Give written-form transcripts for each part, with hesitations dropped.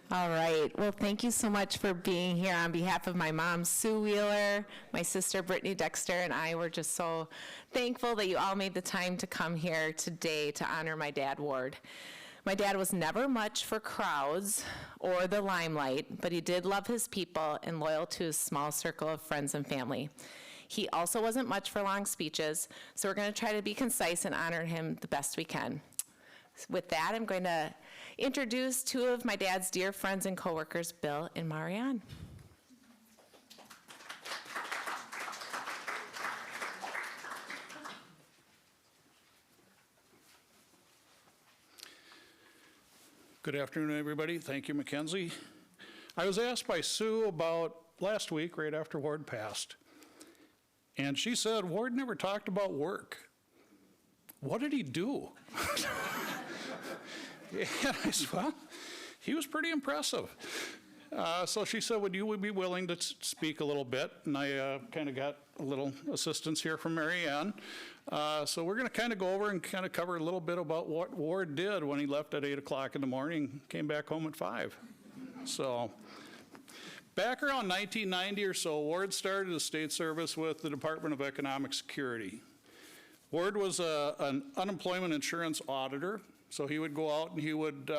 All right. Well, thank you so much for being here. On behalf of my mom, Sue Wheeler, my sister, Brittany Dexter, and I were just so thankful that you all made the time to come here today to honor my dad, Ward. My dad was never much for crowds or the limelight, but he did love his people and loyal to his small circle of friends and family. He also wasn't much for long speeches, so we're going to try to be concise and honor him the best we can. With that, I'm going to introduce two of my dad's dear friends and coworkers, Bill and Marianne. Good afternoon, everybody. Thank you, Mackenzie. I was asked by Sue about last week, right after Ward passed, and she said, Ward never talked about work. What did he do? And I said, well, he was pretty impressive. So she said, would you be willing to speak a little bit? And I kind of got a little assistance here from Marianne. So we're going to kind of go over and kind of cover a little bit about what Ward did when he left at 8 o'clock in the morning, came back home at 5. So back around 1990 or so, Ward started his state service with the Department of Economic Security. Ward was an unemployment insurance auditor, so he would go out and he would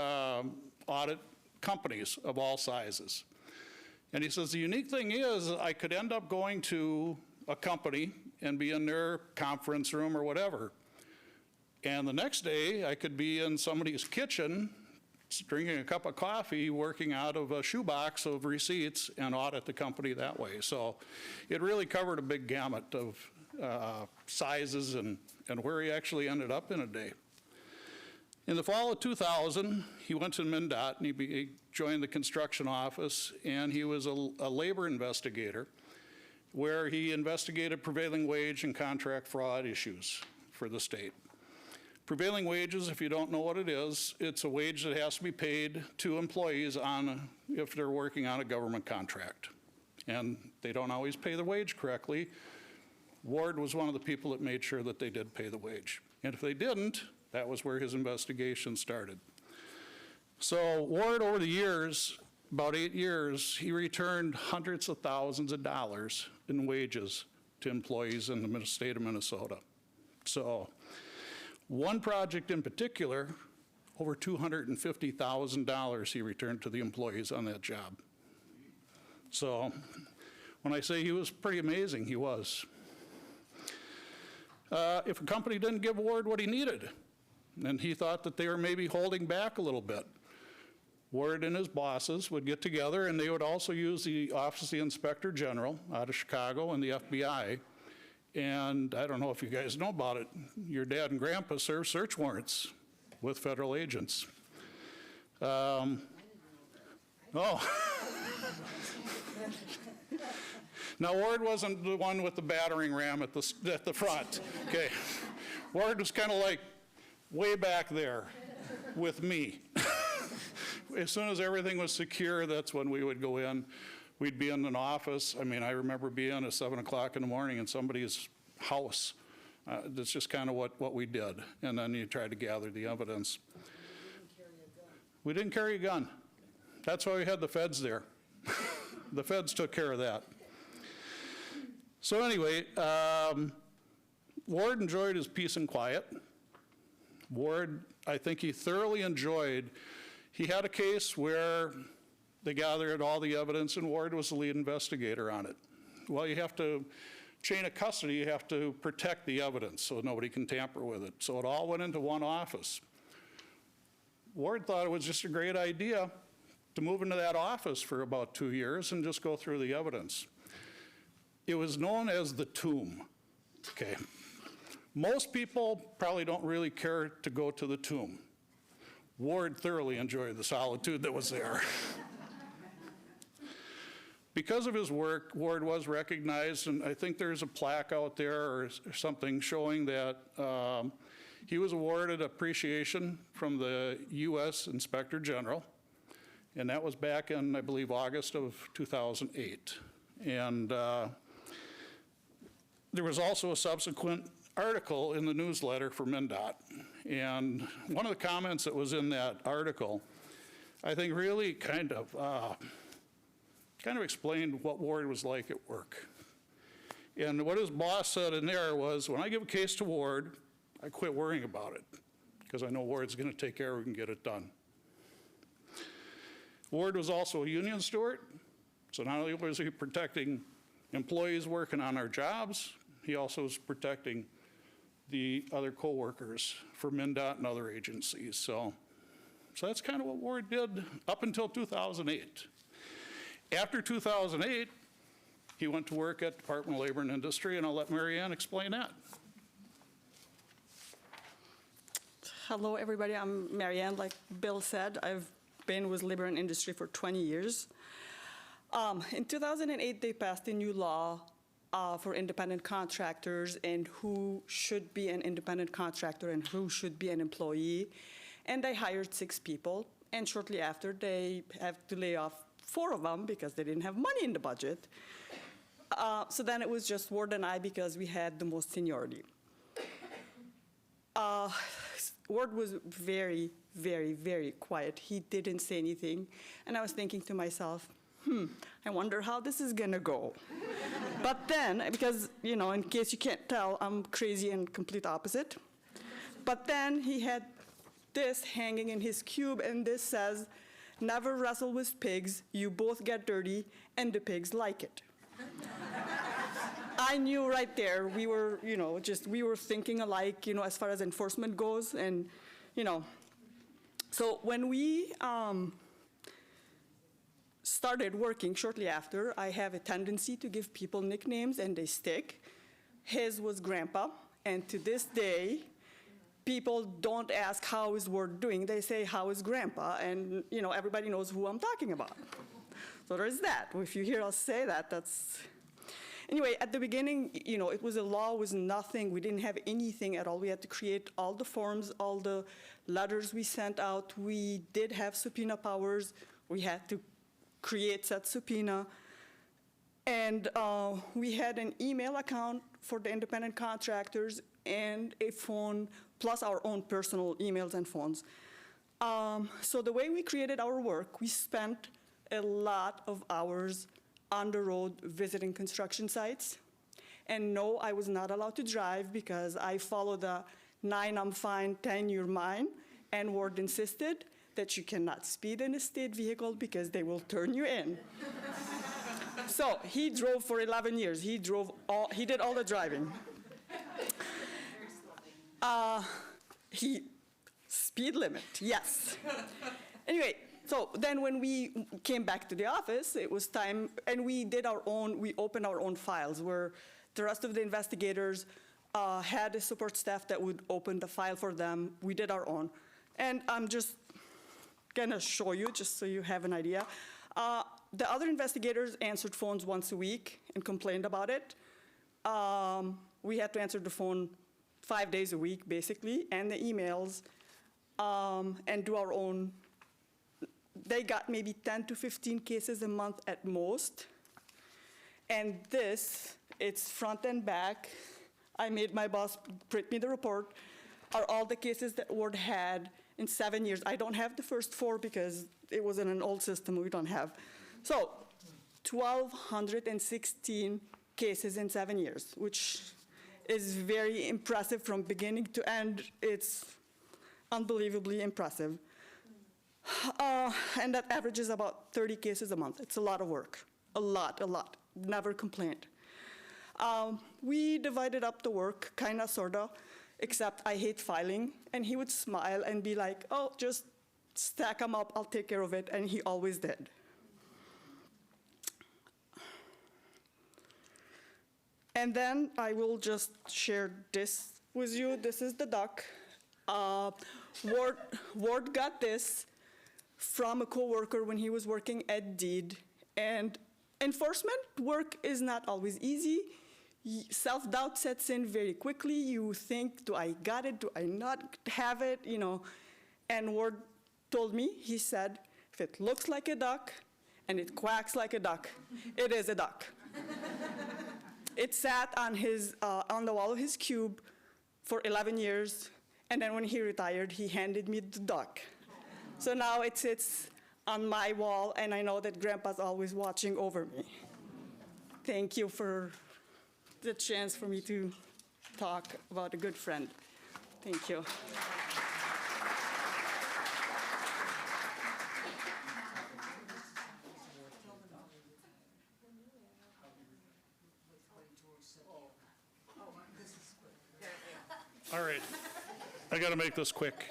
audit companies of all sizes. And he says, the unique thing is I could end up going to a company and be in their conference room or whatever. And the next day I could be in somebody's kitchen drinking a cup of coffee, working out of a shoebox of receipts and audit the company that way. So it really covered a big gamut of sizes and where he actually ended up in a day. In the fall of 2000, he went to MnDOT and he joined the construction office, and he was a labor investigator where he investigated prevailing wage and contract fraud issues for the state. Prevailing wages, if you don't know what it is, it's a wage that has to be paid to employees if they're working on a government contract. And they don't always pay the wage correctly. Ward was one of the people that made sure that they did pay the wage. And if they didn't, that was where his investigation started. So Ward, over the years, about 8 years, he returned hundreds of thousands of dollars in wages to employees in the state of Minnesota. So one project in particular, over $250,000 he returned to the employees on that job. So when I say he was pretty amazing, he was. If a company didn't give Ward what he needed, and he thought that they were maybe holding back a little bit, Ward and his bosses would get together, and they would also use the Office of the Inspector General out of Chicago and the FBI. And I don't know if you guys know about it, your dad and grandpa served search warrants with federal agents. Oh. Now, Ward wasn't the one with the battering ram at the front, okay? Ward was kind of like way back there with me. As soon as everything was secure, that's when we would go in. We'd be in an office. I mean, I remember being at 7 o'clock in the morning in somebody's house. That's just kind of what we did. And then you tried to gather the evidence. We didn't carry a gun. That's why we had the feds there. The feds took care of that. So anyway, Ward enjoyed his peace and quiet. Ward, I think he thoroughly enjoyed, he had a case where they gathered all the evidence and Ward was the lead investigator on it. Well, you have to, chain of custody, you have to protect the evidence so nobody can tamper with it. So it all went into one office. Ward thought it was just a great idea to move into that office for about 2 years and just go through the evidence. It was known as the tomb, okay. Most people probably don't really care to go to the tomb. Ward thoroughly enjoyed the solitude that was there. Because of his work, Ward was recognized, and I think there's a plaque out there or something showing that he was awarded appreciation from the U.S. Inspector General, and that was back in, I believe, August of 2008. And there was also a subsequent article in the newsletter for MnDOT. And one of the comments that was in that article I think really kind of explained what Ward was like at work. And what his boss said in there was, when I give a case to Ward, I quit worrying about it, because I know Ward's going to take care of it and get it done. Ward was also a union steward, so not only was he protecting employees working on our jobs, he also was protecting the other co-workers for MnDOT and other agencies. So that's kind of what Ward did up until 2008. After 2008, he went to work at Department of Labor and Industry, and I'll let Mary Ann explain that. Hello, everybody. I'm Mary Ann. Like Bill said, I've been with Labor and Industry for 20 years. In 2008, they passed a new law for independent contractors and who should be an independent contractor and who should be an employee. And they hired 6 people. And shortly after, they have to lay off 4 of them because they didn't have money in the budget. So then it was just Ward and I because we had the most seniority. Ward was very, very, very quiet. He didn't say anything. And I was thinking to myself, I wonder how this is gonna go. But then, because, you know, in case you can't tell, I'm crazy and complete opposite. But then he had this hanging in his cube, and this says, "Never wrestle with pigs, you both get dirty, and the pigs like it." I knew right there we were, we were thinking alike, as far as enforcement goes, and, So when we started working shortly after, I have a tendency to give people nicknames, and they stick. His was Grandpa, and to this day, people don't ask how is Ward doing. They say, how is Grandpa? And, everybody knows who I'm talking about. So there's that. If you hear us say that, that's... Anyway, at the beginning, it was a law, was nothing. We didn't have anything at all. We had to create all the forms, all the letters we sent out. We did have subpoena powers. We had to create that subpoena. And we had an email account for the independent contractors and a phone, plus our own personal emails and phones. So the way we created our work, we spent a lot of hours on the road visiting construction sites. And no, I was not allowed to drive because I followed the 9 I'm fine, 10 you're mine, and Ward insisted that you cannot speed in a state vehicle because they will turn you in. So he drove for 11 years. He did all the driving. Speed limit, yes. Anyway, so then when we came back to the office, it was time, and we opened our own files where the rest of the investigators had a support staff that would open the file for them. We did our own. And I'm just gonna show you, just so you have an idea. The other investigators answered phones once a week and complained about it. We had to answer the phone 5 days a week, basically, and the emails, and do our own. They got maybe 10 to 15 cases a month at most. And this, it's front and back. I made my boss print me the report, are all the cases that Ward had in 7 years. I don't have the first 4 because it was in an old system we don't have. So 1,216 cases in 7 years, which is very impressive from beginning to end. It's unbelievably impressive. And that averages about 30 cases a month. It's a lot of work, a lot. Never complained. We divided up the work, kind of, sort of, except I hate filing. And he would smile and be like, oh, just stack them up, I'll take care of it. And he always did. And then I will just share this with you. This is the duck. Ward got this from a coworker when he was working at Deed. And enforcement work is not always easy. Self-doubt sets in very quickly. You think, do I got it? Do I not have it? And Ward told me, he said, if it looks like a duck and it quacks like a duck, it is a duck. It sat on the wall of his cube for 11 years. And then when he retired, he handed me the duck. So now it sits on my wall, and I know that Grandpa's always watching over me. Thank you for the chance for me to talk about a good friend. Thank you. All right, I got to make this quick.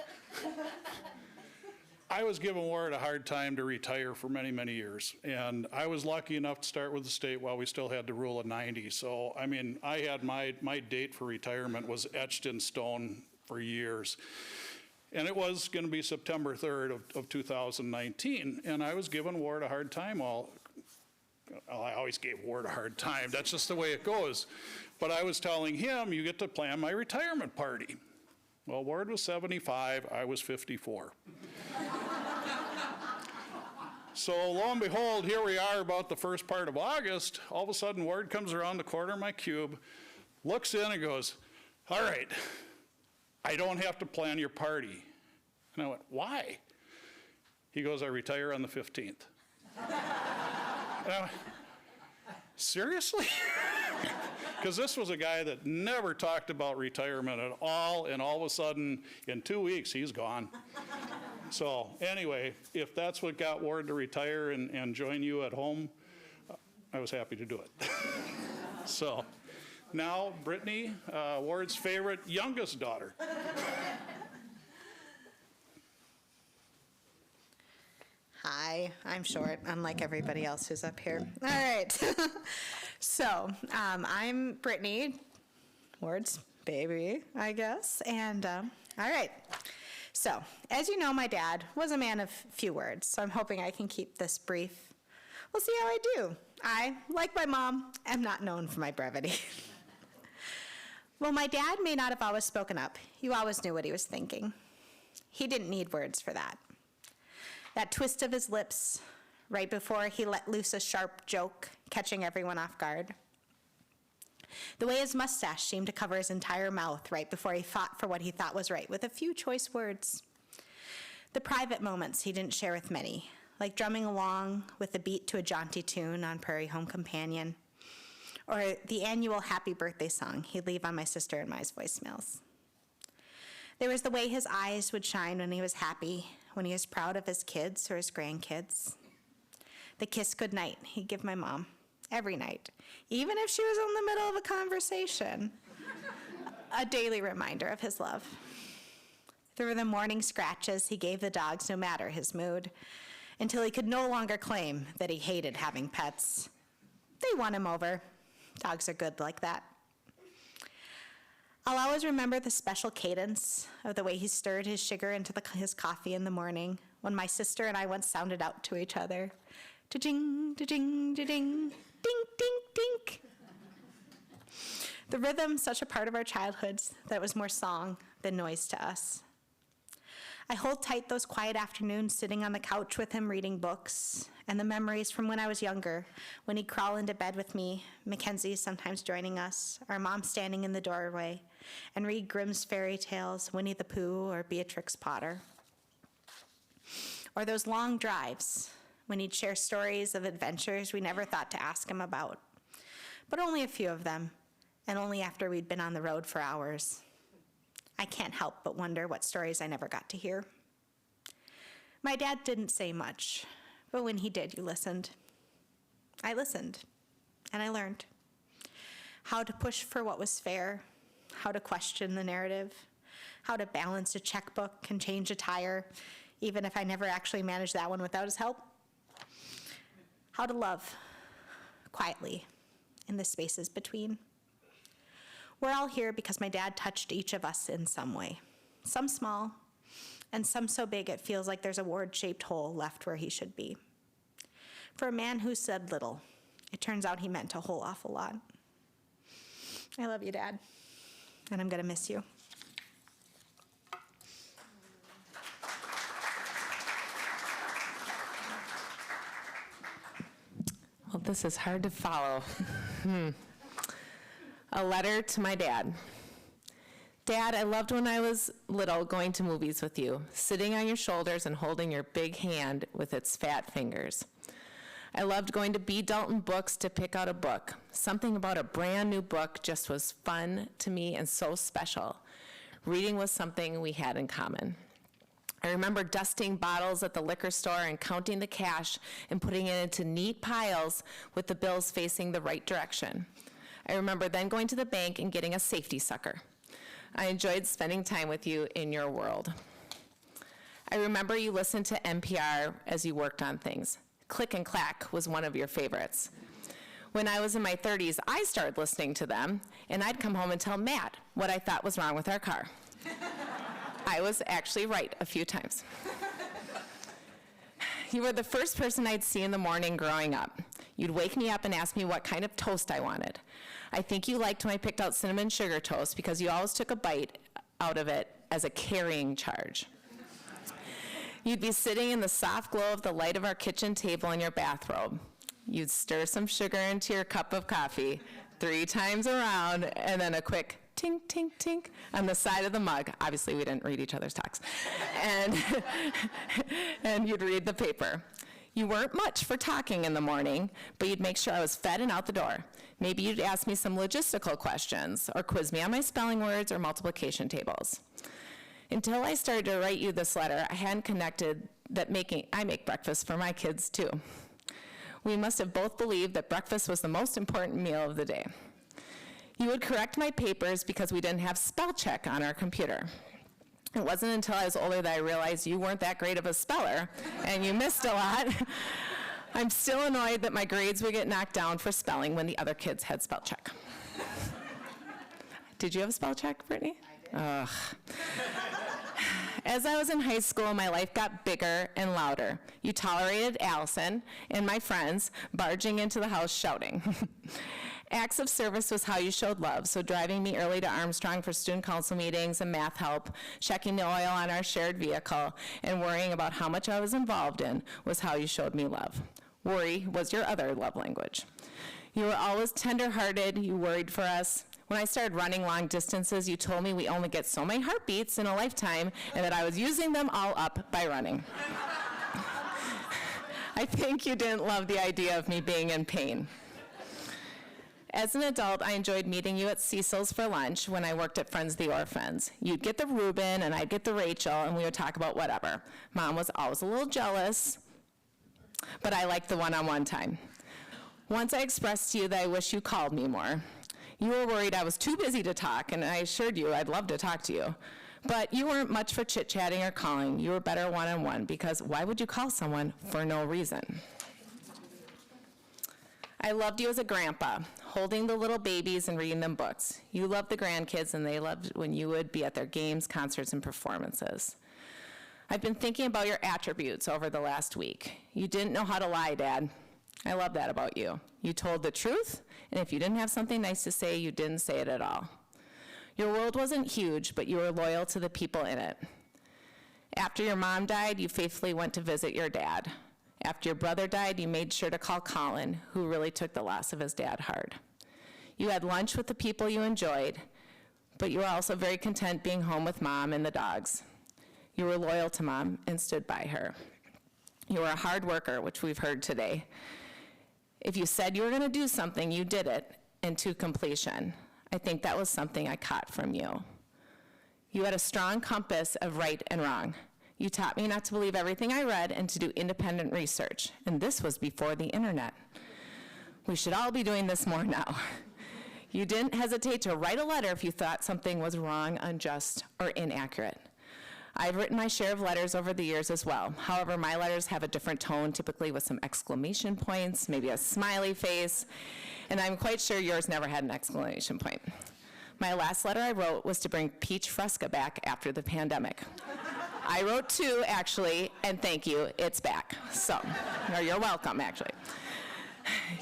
I was giving Ward a hard time to retire for many, many years, and I was lucky enough to start with the state while we still had the rule of 90. So, I mean, I had my date for retirement was etched in stone for years. And it was going to be September 3rd of 2019, and I was giving Ward a hard time I always gave Ward a hard time. That's just the way it goes. But I was telling him, you get to plan my retirement party. Well, Ward was 75, I was 54. So lo and behold, here we are about the first part of August. All of a sudden, Ward comes around the corner of my cube, looks in and goes, all right, I don't have to plan your party. And I went, why? He goes, I retire on the 15th. And I went, seriously? Because this was a guy that never talked about retirement at all, and all of a sudden, in 2 weeks, he's gone. So anyway, if that's what got Ward to retire and join you at home, I was happy to do it. So now, Brittany, Ward's favorite youngest daughter. Hi, I'm short, unlike everybody else who's up here. All right. So, I'm Brittany, Ward's baby, I guess. And, all right. So, as you know, my dad was a man of few words, so I'm hoping I can keep this brief. We'll see how I do. I, like my mom, am not known for my brevity. Well, my dad may not have always spoken up. You always knew what he was thinking. He didn't need words for that. That twist of his lips right before he let loose a sharp joke, catching everyone off guard. The way his mustache seemed to cover his entire mouth right before he fought for what he thought was right with a few choice words. The private moments he didn't share with many, like drumming along with the beat to a jaunty tune on Prairie Home Companion, or the annual happy birthday song he'd leave on my sister and my's voicemails. There was the way his eyes would shine when he was happy, when he was proud of his kids or his grandkids. The kiss goodnight he'd give my mom every night, even if she was in the middle of a conversation. A daily reminder of his love. Through the morning scratches he gave the dogs no matter his mood, until he could no longer claim that he hated having pets. They won him over. Dogs are good like that. I'll always remember the special cadence of the way he stirred his sugar into his coffee in the morning when my sister and I once sounded out to each other. Da-jing, da-jing, da-ding, ding, ding, dink. The rhythm, such a part of our childhoods that was more song than noise to us. I hold tight those quiet afternoons sitting on the couch with him reading books, and the memories from when I was younger, when he'd crawl into bed with me, Mackenzie sometimes joining us, our mom standing in the doorway, and read Grimm's fairy tales, Winnie the Pooh or Beatrix Potter. Or those long drives, when he'd share stories of adventures we never thought to ask him about, but only a few of them, and only after we'd been on the road for hours. I can't help but wonder what stories I never got to hear. My dad didn't say much, but when he did, you listened. I listened, and I learned how to push for what was fair, how to question the narrative, how to balance a checkbook and change a tire, even if I never actually managed that one without his help. How to love quietly in the spaces between. We're all here because my dad touched each of us in some way, some small, and some so big it feels like there's a Ward-shaped hole left where he should be. For a man who said little, it turns out he meant a whole awful lot. I love you, Dad, and I'm gonna miss you. Well, this is hard to follow. A letter to my dad. Dad, I loved when I was little going to movies with you, sitting on your shoulders and holding your big hand with its fat fingers. I loved going to B. Dalton Books to pick out a book. Something about a brand new book just was fun to me and so special. Reading was something we had in common. I remember dusting bottles at the liquor store and counting the cash and putting it into neat piles with the bills facing the right direction. I remember then going to the bank and getting a safety sucker. I enjoyed spending time with you in your world. I remember you listened to NPR as you worked on things. Click and Clack was one of your favorites. When I was in my 30s, I started listening to them, and I'd come home and tell Matt what I thought was wrong with our car. I was actually right a few times. You were the first person I'd see in the morning growing up. You'd wake me up and ask me what kind of toast I wanted. I think you liked when I picked out cinnamon sugar toast because you always took a bite out of it as a carrying charge. You'd be sitting in the soft glow of the light of our kitchen table in your bathrobe. You'd stir some sugar into your cup of coffee 3 times around, and then a quick tink, tink, tink on the side of the mug. Obviously, we didn't read each other's talks. And you'd read the paper. You weren't much for talking in the morning, but you'd make sure I was fed and out the door. Maybe you'd ask me some logistical questions or quiz me on my spelling words or multiplication tables. Until I started to write you this letter, I hadn't connected that I make breakfast for my kids too. We must have both believed that breakfast was the most important meal of the day. You would correct my papers because we didn't have spell check on our computer. It wasn't until I was older that I realized you weren't that great of a speller, and you missed a lot. I'm still annoyed that my grades would get knocked down for spelling when the other kids had spell check. Did you have a spell check, Brittany? Ugh. As I was in high school, my life got bigger and louder. You tolerated Allison and my friends barging into the house shouting. Acts of service was how you showed love, so driving me early to Armstrong for student council meetings and math help, checking the oil on our shared vehicle, and worrying about how much I was involved in was how you showed me love. Worry was your other love language. You were always tender-hearted, you worried for us. When I started running long distances, you told me we only get so many heartbeats in a lifetime and that I was using them all up by running. I think you didn't love the idea of me being in pain. As an adult, I enjoyed meeting you at Cecil's for lunch when I worked at Friends of the Orphans. You'd get the Reuben and I'd get the Rachel, and we would talk about whatever. Mom was always a little jealous, but I liked the one-on-one time. Once I expressed to you that I wish you called me more. You were worried I was too busy to talk, and I assured you I'd love to talk to you. But you weren't much for chit-chatting or calling. You were better one-on-one, because why would you call someone for no reason? I loved you as a grandpa, holding the little babies and reading them books. You loved the grandkids, and they loved when you would be at their games, concerts, and performances. I've been thinking about your attributes over the last week. You didn't know how to lie, Dad. I love that about you. You told the truth, and if you didn't have something nice to say, you didn't say it at all. Your world wasn't huge, but you were loyal to the people in it. After your mom died, you faithfully went to visit your dad. After your brother died, you made sure to call Colin, who really took the loss of his dad hard. You had lunch with the people you enjoyed, but you were also very content being home with Mom and the dogs. You were loyal to Mom and stood by her. You were a hard worker, which we've heard today. If you said you were going to do something, you did it, and to completion. I think that was something I caught from you. You had a strong compass of right and wrong. You taught me not to believe everything I read and to do independent research, and this was before the internet. We should all be doing this more now. You didn't hesitate to write a letter if you thought something was wrong, unjust, or inaccurate. I've written my share of letters over the years as well. However, my letters have a different tone, typically with some exclamation points, maybe a smiley face, and I'm quite sure yours never had an exclamation point. My last letter I wrote was to bring peach fresca back after the pandemic. I wrote 2, actually, and thank you, it's back. So, or you're welcome, actually.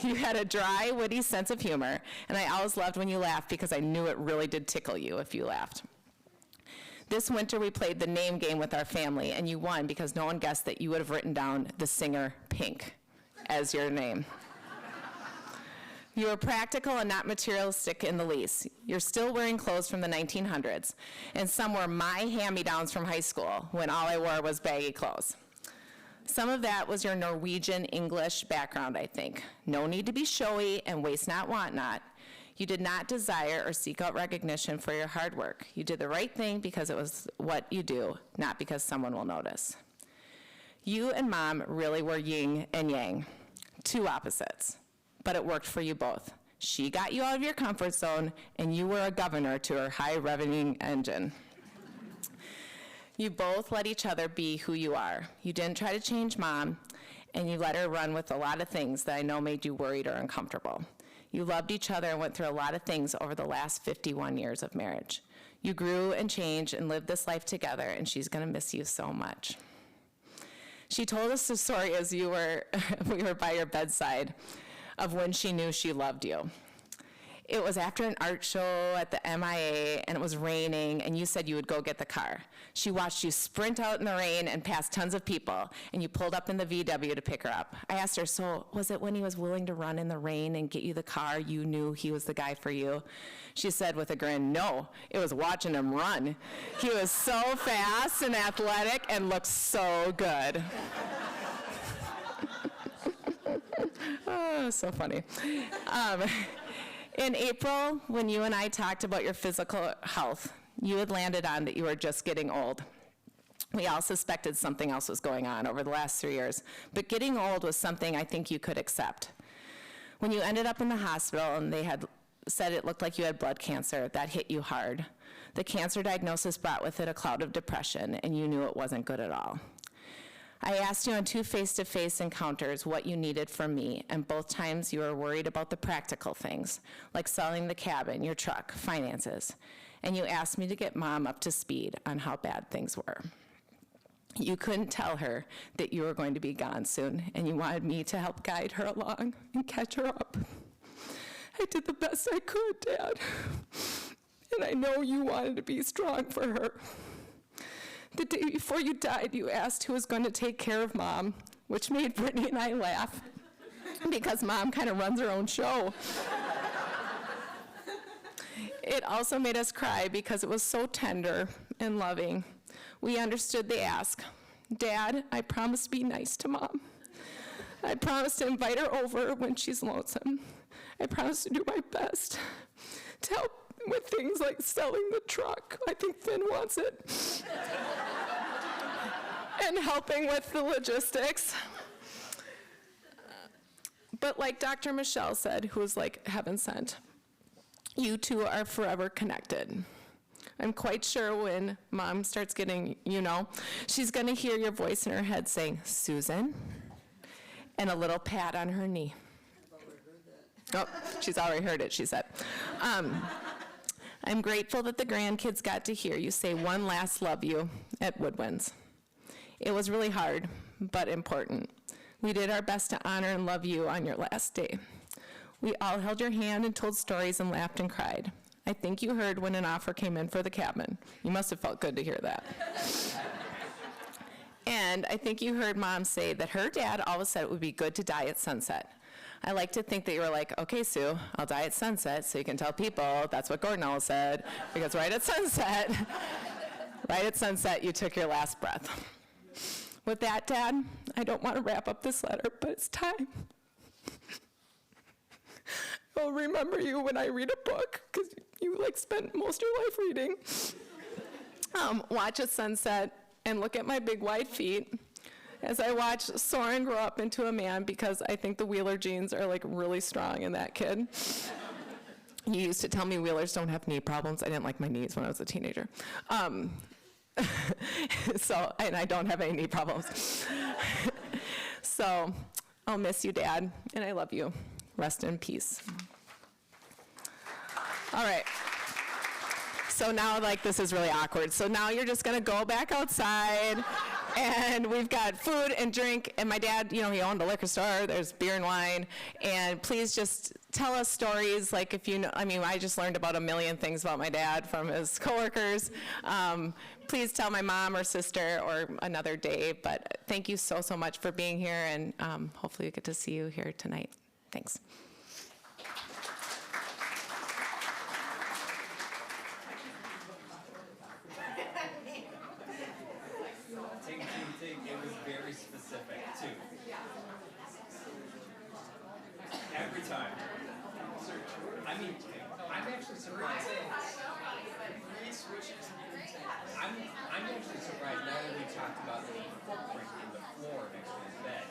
You had a dry, witty sense of humor, and I always loved when you laughed because I knew it really did tickle you if you laughed. This winter, we played the name game with our family, and you won because no one guessed that you would have written down the singer Pink as your name. You were practical and not materialistic in the least. You're still wearing clothes from the 1900s, and some were my hand-me-downs from high school when all I wore was baggy clothes. Some of that was your Norwegian English background, I think. No need to be showy and waste not, want not. You did not desire or seek out recognition for your hard work. You did the right thing because it was what you do, not because someone will notice. You and Mom really were yin and yang, two opposites, but it worked for you both. She got you out of your comfort zone, and you were a governor to her high-revenuing engine. You both let each other be who you are. You didn't try to change Mom, and you let her run with a lot of things that I know made you worried or uncomfortable. You loved each other and went through a lot of things over the last 51 years of marriage. You grew and changed and lived this life together, and she's gonna miss you so much. She told us the story as we were by your bedside of when she knew she loved you. It was after an art show at the MIA, and it was raining, and you said you would go get the car. She watched you sprint out in the rain and past tons of people, and you pulled up in the VW to pick her up. I asked her, so was it when he was willing to run in the rain and get you the car you knew he was the guy for you? She said with a grin, no, it was watching him run. He was so fast and athletic and looked so good. Oh, so funny. In April, when you and I talked about your physical health, you had landed on that you were just getting old. We all suspected something else was going on over the last 3 years, but getting old was something I think you could accept. When you ended up in the hospital and they had said it looked like you had blood cancer, that hit you hard. The cancer diagnosis brought with it a cloud of depression, and you knew it wasn't good at all. I asked you on 2 face-to-face encounters what you needed from me, and both times you were worried about the practical things, like selling the cabin, your truck, finances. And you asked me to get Mom up to speed on how bad things were. You couldn't tell her that you were going to be gone soon, and you wanted me to help guide her along and catch her up. I did the best I could, Dad, and I know you wanted to be strong for her. The day before you died, you asked who was going to take care of Mom, which made Brittany and I laugh, because Mom kind of runs her own show. It also made us cry because it was so tender and loving. We understood the ask. Dad, I promise to be nice to Mom. I promise to invite her over when she's lonesome. I promise to do my best to help with things like selling the truck. I think Finn wants it. And helping with the logistics. But like Dr. Michelle said, who was like heaven sent, you two are forever connected. I'm quite sure when Mom starts getting, she's gonna hear your voice in her head saying, Susan, and a little pat on her knee. Oh, she's already heard it, she said. I'm grateful that the grandkids got to hear you say one last love you at Woodwinds. It was really hard, but important. We did our best to honor and love you on your last day. We all held your hand and told stories and laughed and cried. I think you heard when an offer came in for the cabin. You must have felt good to hear that. And I think you heard Mom say that her dad always said it would be good to die at sunset. I like to think that you were like, okay, Sue, I'll die at sunset so you can tell people that's what Gordon always said, because right at sunset, you took your last breath. With that, Dad, I don't want to wrap up this letter, but it's time. I'll remember you when I read a book, because you spent most of your life reading. Watch a sunset and look at my big wide feet as I watch Soren grow up into a man, because I think the Wheeler genes are really strong in that kid. He used to tell me Wheelers don't have knee problems. I didn't like my knees when I was a teenager. And I don't have any knee problems. So I'll miss you, Dad, and I love you. Rest in peace. All right. So now, this is really awkward. So now you're just going to go back outside, and we've got food and drink, and my dad, he owned a liquor store. There's beer and wine, and please just tell us stories, if you know, I just learned about a million things about my dad from his coworkers. Please tell my mom or sister or another day, but thank you so, so much for being here, and hopefully we get to see you here tonight. Thanks. mean, I'm actually surprised. I'm actually surprised now that we talked about the footprint in the floor next to his bed.